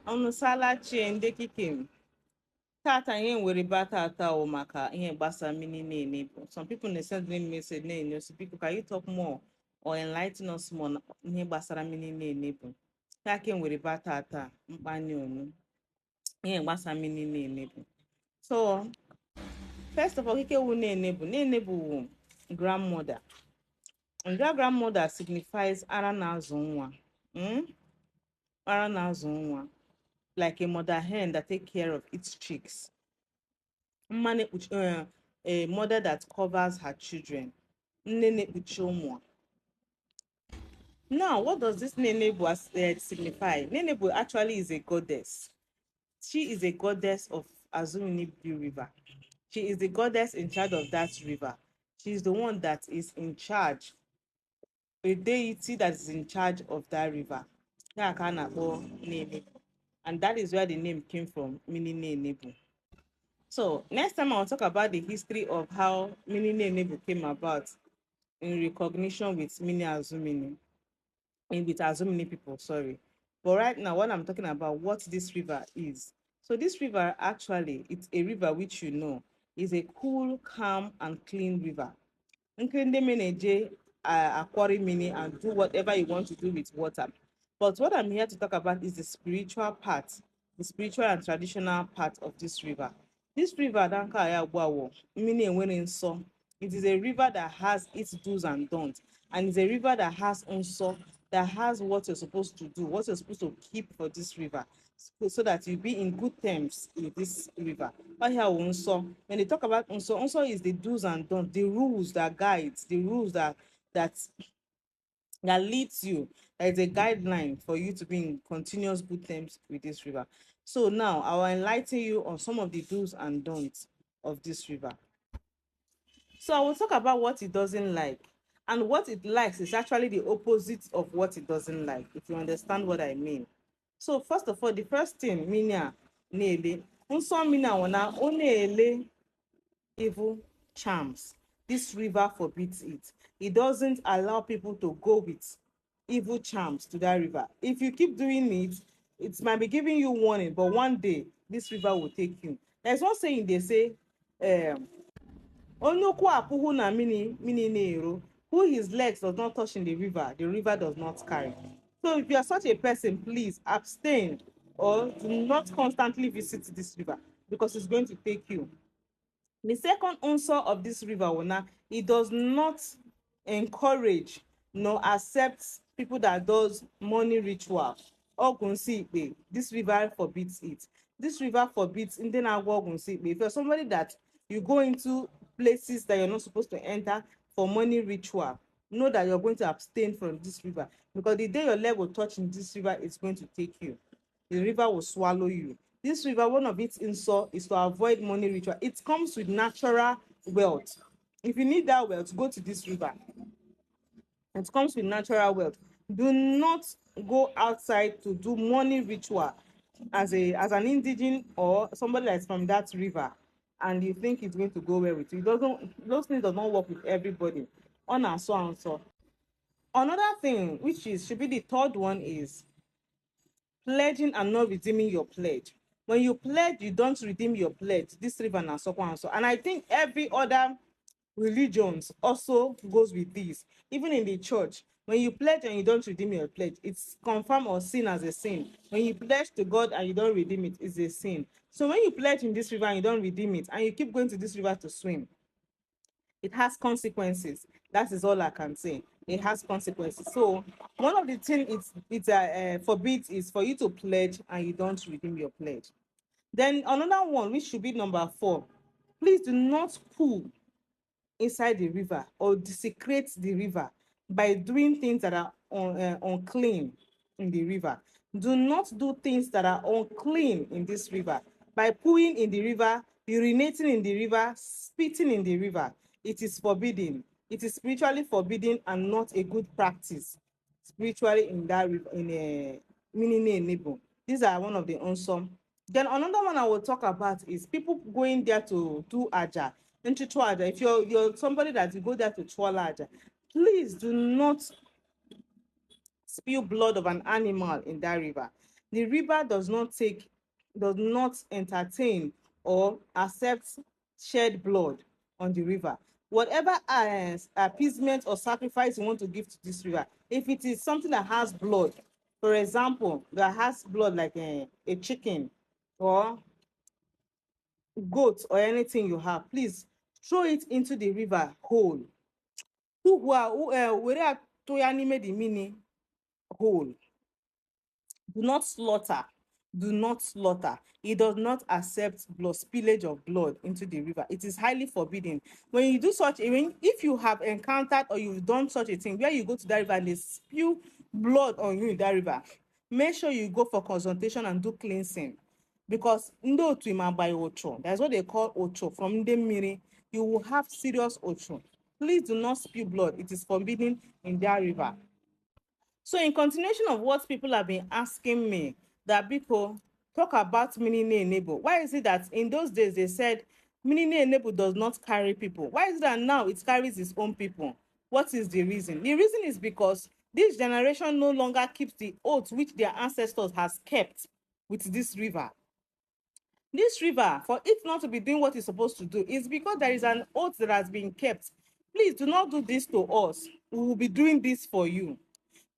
ọnụ salachi ndị kikim tata ihe nwere batata o maka ihe gbasa mmiri na-enebo. Some people na send me message na-enyo, so people can you talk more or enlighten us more na ihe gbasara mmiri na-enebo. Ka nwere batata mkpanye onu ihe gbasa mmiri na-enebo. So first of all, kike wu na-enebo grandmother. And that grandmother signifies ara na-azụ nwa. Ara na-azụ nwa. Like a mother hen that take care of its chicks. A mother that covers her children. Now, what does this Nenebu signify? Nenebu actually is a goddess. She is a goddess of Azumini River. She is the goddess in charge of that river. She is the one that is in charge, a deity that is in charge of that river. And that is where the name came from, meaning Nenebu. So next time I'll talk about the history of how Nenebu came about in recognition with Mini Azumini, with Azumini people, sorry. But right now, what I'm talking about, what this river is. So this river, actually, it's a river which is a cool, calm, and clean river. Nkende meneje aquari mini and do whatever you want to do with water. But what I'm here to talk about is the spiritual part, the spiritual and traditional part of this river. This river, it is a river that has its do's and don'ts, and it's a river that has unso, that has what you're supposed to do, what you're supposed to keep for this river, so that you be in good terms with this river. When they talk about unso is the do's and don'ts, the rules that guides, the rules that leads you. There is a guideline for you to be in continuous good terms with this river. So now I will enlighten you on some of the do's and don'ts of this river. So I will talk about what it doesn't like. And what it likes is actually the opposite of what it doesn't like, if you understand what I mean. So first of all, the first thing, minya nele. Unso mina wana onele evil charms. This river forbids it. It doesn't allow people to go with evil charms to that river. If you keep doing it, it might be giving you warning, but one day this river will take you. There's one saying they say, Onyoku apuhu na mini neiro. Who his legs does not touch in the river does not carry. So if you are such a person, please abstain or do not constantly visit this river because it's going to take you. The second answer of this river, it does not encourage nor accept people that does money ritual. This river forbids it. This river forbids if you're somebody that you go into places that you're not supposed to enter for money ritual, know that you're going to abstain from this river, because the day your leg will touch in this river, it's going to take you. The river will swallow you. This river, one of its insult is to avoid money ritual. It comes with natural wealth. If you need that wealth, go to this river. It comes with natural wealth. Do not go outside to do money ritual as an indigene or somebody that's from that river, and you think it's going to go well with you. Those things do not work with everybody. On and so and so. Another thing, which should be the third one, is pledging and not redeeming your pledge. When you pledge, you don't redeem your pledge. This river and so on and so. And I think every other religions also goes with this. Even in the church, when you pledge and you don't redeem your pledge, it's confirmed or seen as a sin. When you pledge to God and you don't redeem it, it's a sin. So when you pledge in this river and you don't redeem it, and you keep going to this river to swim, it has consequences. That is all I can say. It has consequences. So one of the things it forbids is for you to pledge and you don't redeem your pledge. Then another one, which should be number 4, please do not pull inside the river or desecrate the river by doing things that are unclean in the river. Do not do things that are unclean in this river. By pooing in the river, urinating in the river, spitting in the river, it is forbidden. It is spiritually forbidden and not a good practice spiritually in that river, in a Nenebu. These are one of the awesome. Then another one I will talk about is people going there to do aja. If you're somebody that you go there to chwala aja, please do not spill blood of an animal in that river. The river does not entertain or accept shed blood on the river. Whatever appeasement or sacrifice you want to give to this river, if it is something that has blood, for example, that has blood like a chicken or goat or anything you have, please throw it into the river whole. Were atụ ya n'ime the mini whole. Do not slaughter. Do not slaughter. It does not accept blood, spillage of blood into the river. It is highly forbidden. When you do such, if you have encountered or you've done such a thing where you go to that river and they spew blood on you in that river, make sure you go for consultation and do cleansing. Because ndị otu ima by ocho, that's what they call ocho from the mmiri, you will have serious ocho. Please do not spill blood. It is forbidden in that river. So in continuation of what people have been asking me, that people talk about Nenebu. Why is it that in those days they said Nenebu does not carry people? Why is it that now it carries its own people? What is the reason? The reason is because this generation no longer keeps the oath which their ancestors has kept with this river. This river, for it not to be doing what it's supposed to do, is because there is an oath that has been kept. Please do not do this to us. We will be doing this for you.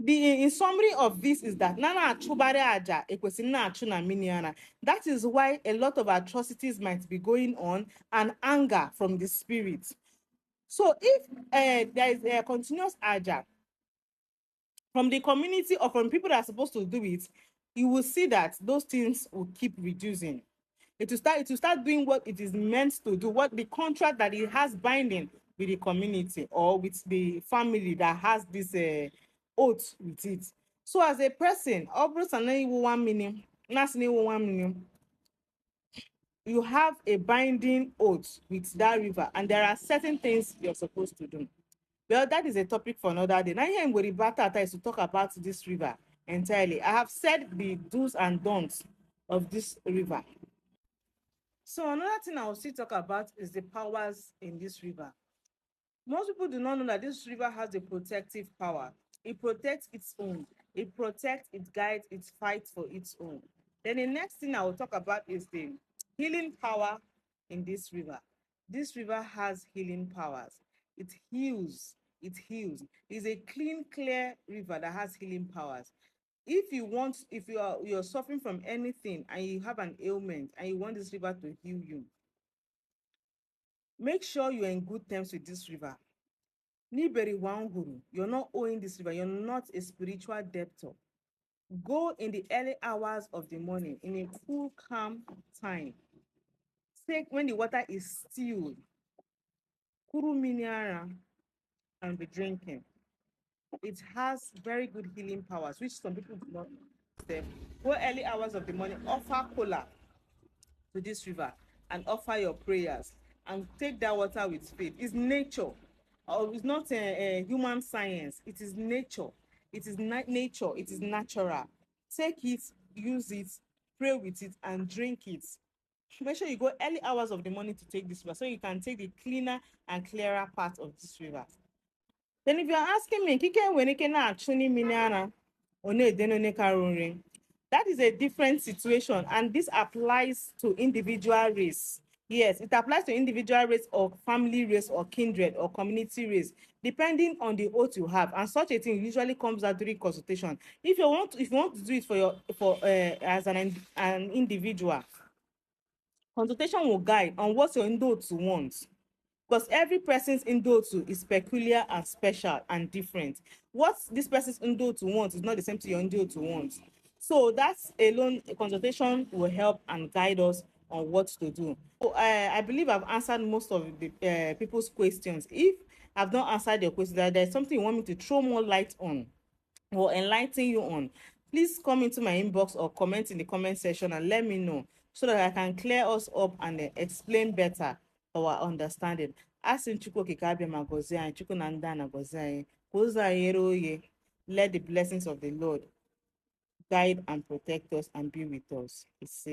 The in summary of this is that nana achubare aja ekwesịrị na-achụ na mmiri ara. That is why a lot of atrocities might be going on and anger from the spirit. So if there is a continuous aja from the community or from people that are supposed to do it, you will see that those things will keep reducing. It will start doing what it is meant to do, what the contract that it has binding with the community or with the family that has this oath with it. So as a person, you have a binding oath with that river, and there are certain things you're supposed to do. Well, that is a topic for another day. Now here in Goribata is to talk about this river entirely. I have said the do's and don'ts of this river. So another thing I will still talk about is the powers in this river. Most people do not know that this river has a protective power. It protects its own. It protects, it guides, it fights for its own. Then the next thing I will talk about is the healing power in this river. This river has healing powers. It heals. It heals. It's a clean, clear river that has healing powers. If you're suffering from anything and you have an ailment and you want this river to heal you, make sure you're in good terms with this river. You're not owing this river. You're not a spiritual debtor. Go in the early hours of the morning in a cool, calm time. Take when the water is still, kuru miniara, and be drinking. It has very good healing powers, which some people do not know. Go early hours of the morning, offer cola to this river and offer your prayers and take that water with faith. It's nature. It's not a human science. It is nature. It is nature. It is natural. Take it, use it, pray with it, and drink it. Make sure you go early hours of the morning to take this river so you can take the cleaner and clearer part of this river. Then if you're asking me, that is a different situation, and this applies to individual race. Yes, it applies to individual race or family race or kindred or community race, depending on the oath you have. And such a thing usually comes out during consultation. If you want to do it as an individual, consultation will guide on what your oath wants. Because every person's ndotu is peculiar and special and different. What this person's ndotu wants is not the same to your ndotu wants. So that's alone, a consultation will help and guide us on what to do. So I believe I've answered most of the people's questions. If I've not answered your question, that there's something you want me to throw more light on or enlighten you on, please come into my inbox or comment in the comment section and let me know so that I can clear us up and explain better our understanding. Asị Chukwu okike abịa ma gọzie anyị, Chukwu na ndị a na-agọzi anyị, ka ụzọ anyị ghere oghe. Let the blessings of the Lord guide and protect us and be with us. It's